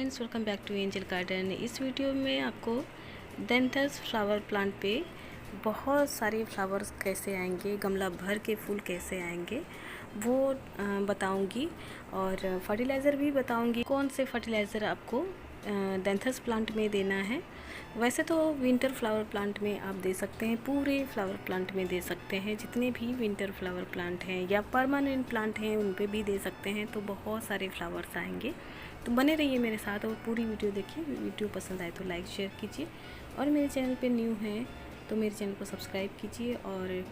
Friends, welcome back to Angel Garden. इस video में आपको डेंथस फ्लावर प्लांट पे बहुत सारे फ्लावर्स कैसे आएंगे, गमला भर के फूल कैसे आएंगे वो बताऊंगी, और फर्टिलाइज़र भी बताऊंगी कौन से फर्टिलाइज़र आपको डेंथस प्लांट में देना है। वैसे तो विंटर फ्लावर प्लांट में आप दे सकते हैं, पूरे फ्लावर प्लांट में दे सकते हैं, जितने भी विंटर फ्लावर प्लांट हैं या परमानेंट प्लांट हैं उन पे भी दे सकते हैं। तो बहुत सारे फ्लावर्स आएंगे, तो बने रहिए मेरे साथ और पूरी वीडियो देखिए। वीडियो पसंद आए तो लाइक शेयर कीजिए, और मेरे चैनल पे न्यू हैं तो मेरे चैनल को सब्सक्राइब कीजिए और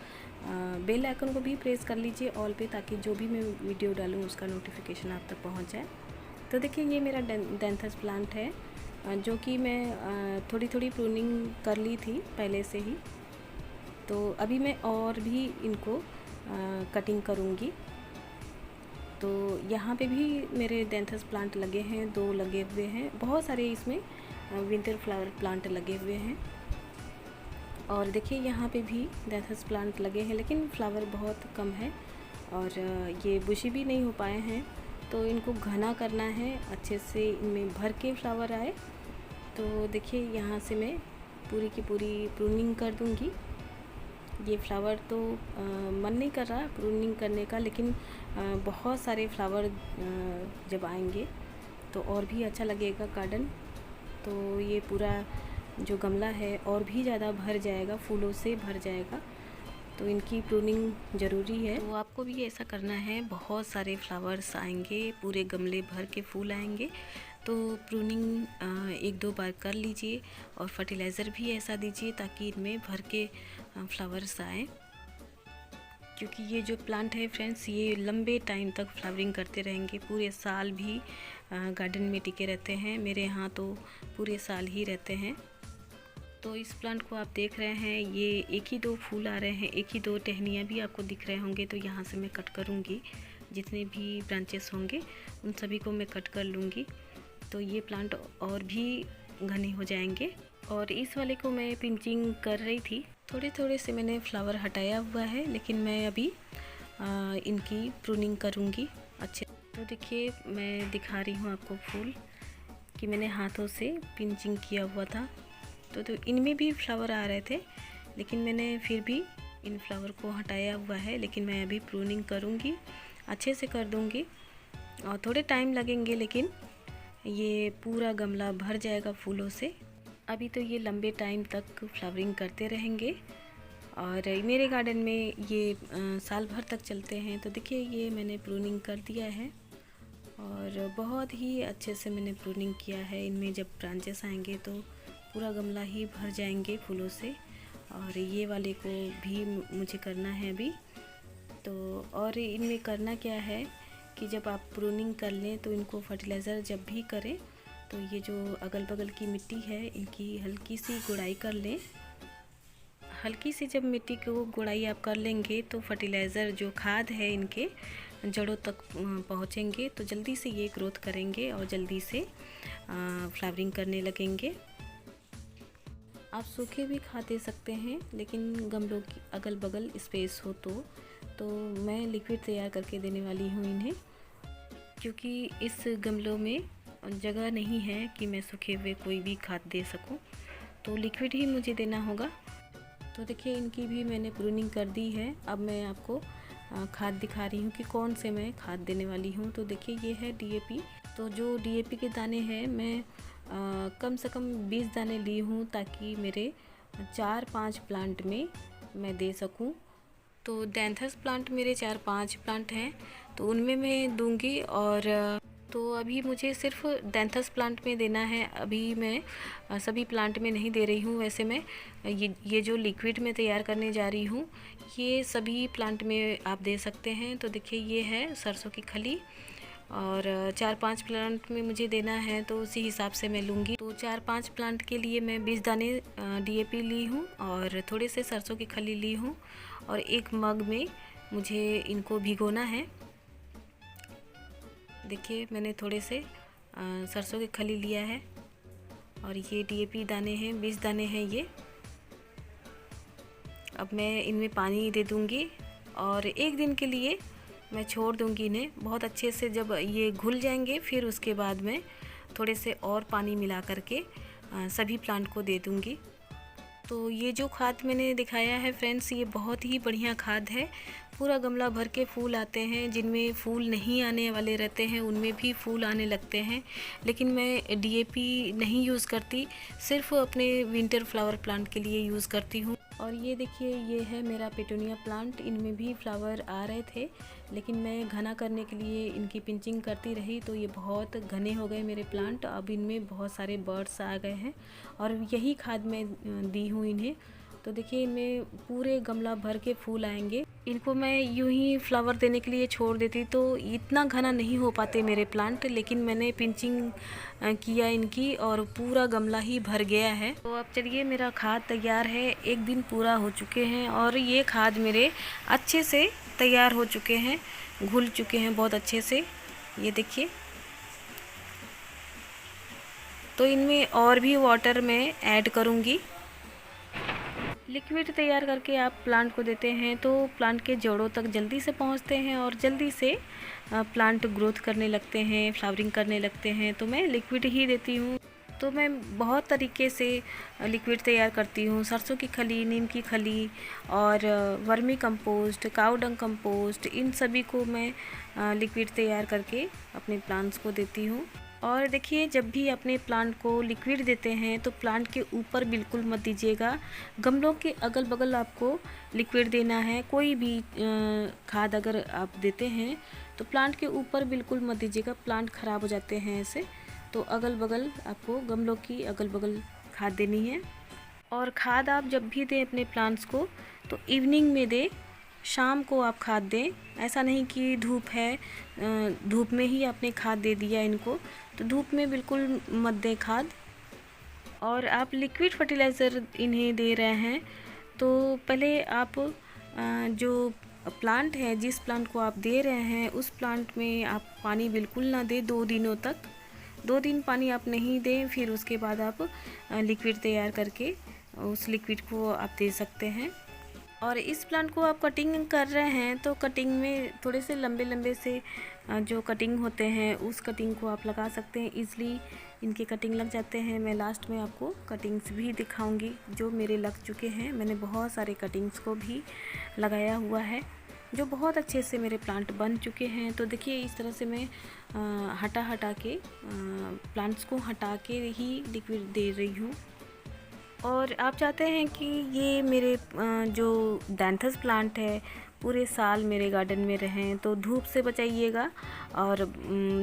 बेल आइकन को भी प्रेस कर लीजिए ऑल पे, ताकि जो भी मैं वीडियो डालूँ उसका नोटिफिकेशन आप तक पहुंच जाए। तो देखिए, ये मेरा डेंथस प्लांट है, जो कि मैं थोड़ी थोड़ी प्रूनिंग कर ली थी पहले से ही। तो अभी मैं और भी इनको कटिंग करूँगी। तो यहाँ पे भी मेरे डेंथस प्लांट लगे हैं, 2 लगे हुए हैं, बहुत सारे इसमें विंटर फ्लावर प्लांट लगे हुए हैं। और देखिए यहाँ पे भी डेंथस प्लांट लगे हैं, लेकिन फ्लावर बहुत कम है और ये बुशी भी नहीं हो पाए हैं। तो इनको घना करना है, अच्छे से इनमें भर के फ्लावर आए। तो देखिए, यहाँ से मैं पूरी की पूरी प्रूनिंग कर दूँगी। ये फ्लावर तो मन नहीं कर रहा प्रूनिंग करने का, लेकिन बहुत सारे फ्लावर जब आएंगे तो और भी अच्छा लगेगा गार्डन। तो ये पूरा जो गमला है और भी ज़्यादा भर जाएगा, फूलों से भर जाएगा। तो इनकी प्रूनिंग ज़रूरी है। तो आपको भी ऐसा करना है, बहुत सारे फ्लावर्स आएंगे, पूरे गमले भर के फूल आएंगे। तो प्रूनिंग 1-2 बार कर लीजिए और फर्टिलाइज़र भी ऐसा दीजिए ताकि इनमें भर के फ्लावर्स आएँ। क्योंकि ये जो प्लांट है फ्रेंड्स, ये लंबे टाइम तक फ्लावरिंग करते रहेंगे, पूरे साल भी गार्डन में टिके रहते हैं। मेरे यहाँ तो पूरे साल ही रहते हैं। तो इस प्लांट को आप देख रहे हैं, ये 1 ही 2 फूल आ रहे हैं, 1 ही 2 टहनियाँ भी आपको दिख रहे होंगे। तो यहाँ से मैं कट करूँगी, जितने भी ब्रांचेस होंगे उन सभी को मैं कट कर लूँगी। तो ये प्लांट और भी घने हो जाएंगे। और इस वाले को मैं पिंचिंग कर रही थी, थोड़े थोड़े से मैंने फ्लावर हटाया हुआ है, लेकिन मैं अभी इनकी प्रूनिंग करूँगी अच्छे। तो देखिए, मैं दिखा रही हूँ आपको फूल कि मैंने हाथों से पिंचिंग किया हुआ था। तो इनमें भी फ्लावर आ रहे थे, लेकिन मैंने फिर भी इन फ्लावर को हटाया हुआ है। लेकिन मैं अभी प्रूनिंग करूँगी, अच्छे से कर दूँगी, और थोड़े टाइम लगेंगे, लेकिन ये पूरा गमला भर जाएगा फूलों से। अभी तो ये लंबे टाइम तक फ्लावरिंग करते रहेंगे और मेरे गार्डन में ये साल भर तक चलते हैं। तो देखिए, ये मैंने प्रूनिंग कर दिया है और बहुत ही अच्छे से मैंने प्रूनिंग किया है। इनमें जब ब्रांचेस आएंगे तो पूरा गमला ही भर जाएंगे फूलों से। और ये वाले को भी मुझे करना है अभी। तो और इनमें करना क्या है कि जब आप प्रूनिंग कर लें तो इनको फर्टिलाइज़र जब भी करें तो ये जो अगल बगल की मिट्टी है इनकी हल्की सी गुड़ाई कर लें। हल्की सी जब मिट्टी को गुड़ाई आप कर लेंगे तो फर्टिलाइज़र जो खाद है इनके जड़ों तक पहुँचेंगे, तो जल्दी से ये ग्रोथ करेंगे और जल्दी से फ्लावरिंग करने लगेंगे। आप सूखे भी खाद दे सकते हैं, लेकिन गमलों की अगल बगल स्पेस हो तो मैं लिक्विड तैयार करके देने वाली हूँ इन्हें, क्योंकि इस गमलों में जगह नहीं है कि मैं सूखे हुए कोई भी खाद दे सकूं। तो लिक्विड ही मुझे देना होगा। तो देखिए, इनकी भी मैंने प्रूनिंग कर दी है। अब मैं आपको खाद दिखा रही हूँ कि कौन से मैं खाद देने वाली हूँ। तो देखिए, ये है डीएपी। तो जो डीएपी के दाने हैं, मैं कम से कम 20 दाने ली हूँ, ताकि मेरे 4-5 प्लांट में मैं दे सकूँ। तो डेंथस प्लांट मेरे 4-5 प्लांट हैं, तो उनमें मैं दूंगी। और तो अभी मुझे सिर्फ डेंथस प्लांट में देना है, अभी मैं सभी प्लांट में नहीं दे रही हूँ। वैसे मैं ये जो लिक्विड मैं तैयार करने जा रही हूँ, ये सभी प्लांट में आप दे सकते हैं। तो देखिए, ये है सरसों की खली, और 4-5 प्लांट में मुझे देना है, तो उसी हिसाब से मैं लूँगी। तो 4-5 प्लांट के लिए मैं 20 दाने डीएपी ली हूँ और थोड़े से सरसों की खली ली हूँ, और एक मग में मुझे इनको भिगोना है। देखिए, मैंने थोड़े से सरसों की खली लिया है, और ये डीएपी दाने हैं, 20 दाने हैं ये। अब मैं इनमें पानी दे दूँगी और 1 दिन के लिए मैं छोड़ दूँगी इन्हें बहुत अच्छे से। जब ये घुल जाएंगे फिर उसके बाद मैं थोड़े से और पानी मिला करके सभी प्लांट को दे दूँगी। तो ये जो खाद मैंने दिखाया है फ्रेंड्स, ये बहुत ही बढ़िया खाद है। पूरा गमला भर के फूल आते हैं, जिनमें फूल नहीं आने वाले रहते हैं उनमें भी फूल आने लगते हैं। लेकिन मैं डीएपी नहीं यूज़ करती, सिर्फ अपने विंटर फ्लावर प्लांट के लिए यूज़ करती हूँ। और ये देखिए, ये है मेरा पेटूनिया प्लांट। इनमें भी फ्लावर आ रहे थे, लेकिन मैं घना करने के लिए इनकी पिंचिंग करती रही तो ये बहुत घने हो गए मेरे प्लांट। अब इनमें बहुत सारे बर्ड्स आ गए हैं और यही खाद मैं दी हूँ इन्हें। तो देखिए, इनमें पूरे गमला भर के फूल आएंगे। इनको मैं यूं ही फ्लावर देने के लिए छोड़ देती तो इतना घना नहीं हो पाते मेरे प्लांट, लेकिन मैंने पिंचिंग किया इनकी और पूरा गमला ही भर गया है। तो अब चलिए, मेरा खाद तैयार है। एक दिन पूरा हो चुके हैं और ये खाद मेरे अच्छे से तैयार हो चुके हैं, घुल चुके हैं बहुत अच्छे से। ये देखिए, तो इनमें और भी वाटर मैं ऐड करूँगी। लिक्विड तैयार करके आप प्लांट को देते हैं तो प्लांट के जड़ों तक जल्दी से पहुंचते हैं और जल्दी से प्लांट ग्रोथ करने लगते हैं, फ्लावरिंग करने लगते हैं। तो मैं लिक्विड ही देती हूँ। तो मैं बहुत तरीके से लिक्विड तैयार करती हूँ। सरसों की खली, नीम की खली और वर्मी कंपोस्ट, काऊ डंग कंपोस्ट, इन सभी को मैं लिक्विड तैयार करके अपने प्लांट्स को देती हूँ। और देखिए, जब भी अपने प्लांट को लिक्विड देते हैं तो प्लांट के ऊपर बिल्कुल मत दीजिएगा। गमलों के अगल बगल आपको लिक्विड देना है। कोई भी खाद अगर आप देते हैं तो प्लांट के ऊपर बिल्कुल मत दीजिएगा, प्लांट ख़राब हो जाते हैं ऐसे। तो अगल बगल आपको, गमलों की अगल बगल खाद देनी है। और खाद आप जब भी दें अपने प्लांट्स को तो इवनिंग में दें, शाम को आप खाद दें। ऐसा नहीं कि धूप है, धूप में ही आपने खाद दे दिया इनको, तो धूप में बिल्कुल मत दें खाद। और आप लिक्विड फर्टिलाइज़र इन्हें दे रहे हैं तो पहले आप जो प्लांट है, जिस प्लांट को आप दे रहे हैं उस प्लांट में आप पानी बिल्कुल ना दें 2 दिनों तक। 2 दिन पानी आप नहीं दें, फिर उसके बाद आप लिक्विड तैयार करके उस लिक्विड को आप दे सकते हैं। और इस प्लांट को आप कटिंग कर रहे हैं तो कटिंग में थोड़े से लंबे लंबे से जो कटिंग होते हैं उस कटिंग को आप लगा सकते हैं। ईज़िली इनके कटिंग लग जाते हैं। मैं लास्ट में आपको कटिंग्स भी दिखाऊंगी जो मेरे लग चुके हैं। मैंने बहुत सारे कटिंग्स को भी लगाया हुआ है जो बहुत अच्छे से मेरे प्लांट बन चुके हैं। तो देखिए, इस तरह से मैं हटा के प्लांट्स को हटा के ही लिक्विड दे रही हूँ। और आप चाहते हैं कि ये मेरे जो डैंथस प्लांट है पूरे साल मेरे गार्डन में रहें तो धूप से बचाइएगा और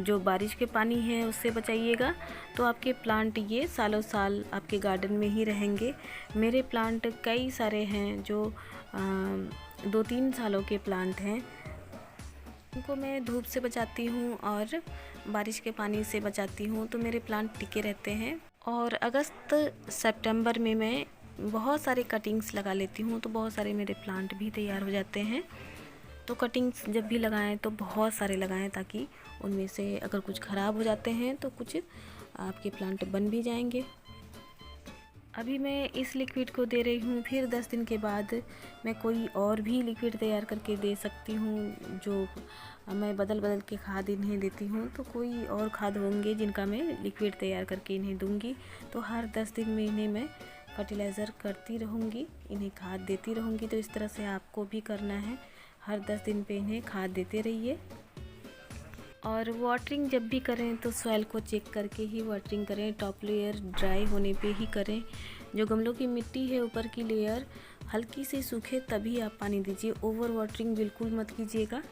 जो बारिश के पानी है उससे बचाइएगा। तो आपके प्लांट ये सालों साल आपके गार्डन में ही रहेंगे। मेरे प्लांट कई सारे हैं जो 2-3 सालों के प्लांट हैं। उनको मैं धूप से बचाती हूँ और बारिश के पानी से बचाती हूँ तो मेरे प्लांट टिके रहते हैं। और अगस्त सितंबर में मैं बहुत सारे कटिंग्स लगा लेती हूँ तो बहुत सारे मेरे प्लांट भी तैयार हो जाते हैं। तो कटिंग्स जब भी लगाएं तो बहुत सारे लगाएं ताकि उनमें से अगर कुछ ख़राब हो जाते हैं तो कुछ आपके प्लांट बन भी जाएंगे। अभी मैं इस लिक्विड को दे रही हूँ, फिर 10 दिन के बाद मैं कोई और भी लिक्विड तैयार करके दे सकती हूँ। जो मैं बदल बदल के खाद इन्हें देती हूँ तो कोई और खाद होंगे जिनका मैं लिक्विड तैयार करके इन्हें दूँगी। तो हर 10 दिन में इन्हें मैं फर्टिलाइज़र करती रहूँगी, इन्हें खाद देती रहूँगी। तो इस तरह से आपको भी करना है, हर 10 दिन पे इन्हें खाद देते रहिए। और वाटरिंग जब भी करें तो सॉइल को चेक करके ही वाटरिंग करें, टॉप लेयर ड्राई होने पे ही करें। जो गमलों की मिट्टी है ऊपर की लेयर हल्की सी सूखे तभी आप पानी दीजिए, ओवर वाटरिंग बिल्कुल मत कीजिएगा।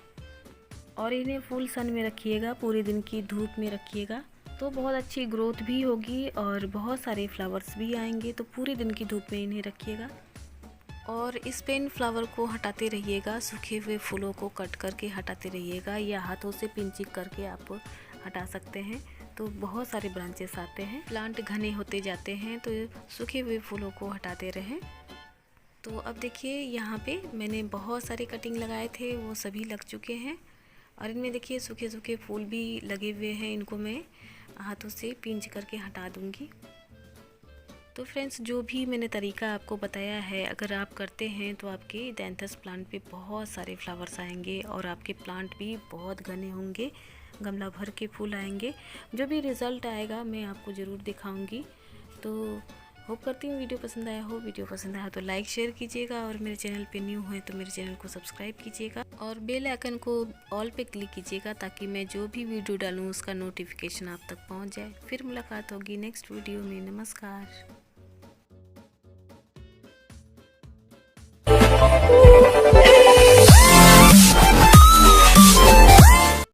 और इन्हें फुल सन में रखिएगा, पूरे दिन की धूप में रखिएगा तो बहुत अच्छी ग्रोथ भी होगी और बहुत सारे फ्लावर्स भी आएंगे। तो पूरे दिन की धूप में इन्हें रखिएगा और इस पेन फ्लावर को हटाते रहिएगा, सूखे हुए फूलों को कट करके हटाते रहिएगा या हाथों से पिंचिंग करके आप हटा सकते हैं। तो बहुत सारे ब्रांचेस आते हैं, प्लांट घने होते जाते हैं तो सूखे हुए फूलों को हटाते रहें। तो अब देखिए, यहाँ पे मैंने बहुत सारे कटिंग लगाए थे वो सभी लग चुके हैं और इनमें देखिए सूखे सूखे फूल भी लगे हुए हैं। इनको मैं हाथों से पिंच करके हटा दूँगी। तो फ्रेंड्स, जो भी मैंने तरीका आपको बताया है अगर आप करते हैं तो आपके डैंथस प्लांट पे बहुत सारे फ्लावर्स आएंगे और आपके प्लांट भी बहुत घने होंगे, गमला भर के फूल आएंगे। जो भी रिज़ल्ट आएगा मैं आपको ज़रूर दिखाऊंगी। तो होप करती हूँ वीडियो पसंद आया हो। वीडियो पसंद आया तो लाइक शेयर कीजिएगा और मेरे चैनल पे न्यू हैं तो मेरे चैनल को सब्सक्राइब कीजिएगा और बेल आइकन को ऑल पे क्लिक कीजिएगा ताकि मैं जो भी वीडियो डालूँ उसका नोटिफिकेशन आप तक पहुँच जाए। फिर मुलाकात होगी नेक्स्ट वीडियो में। नमस्कार।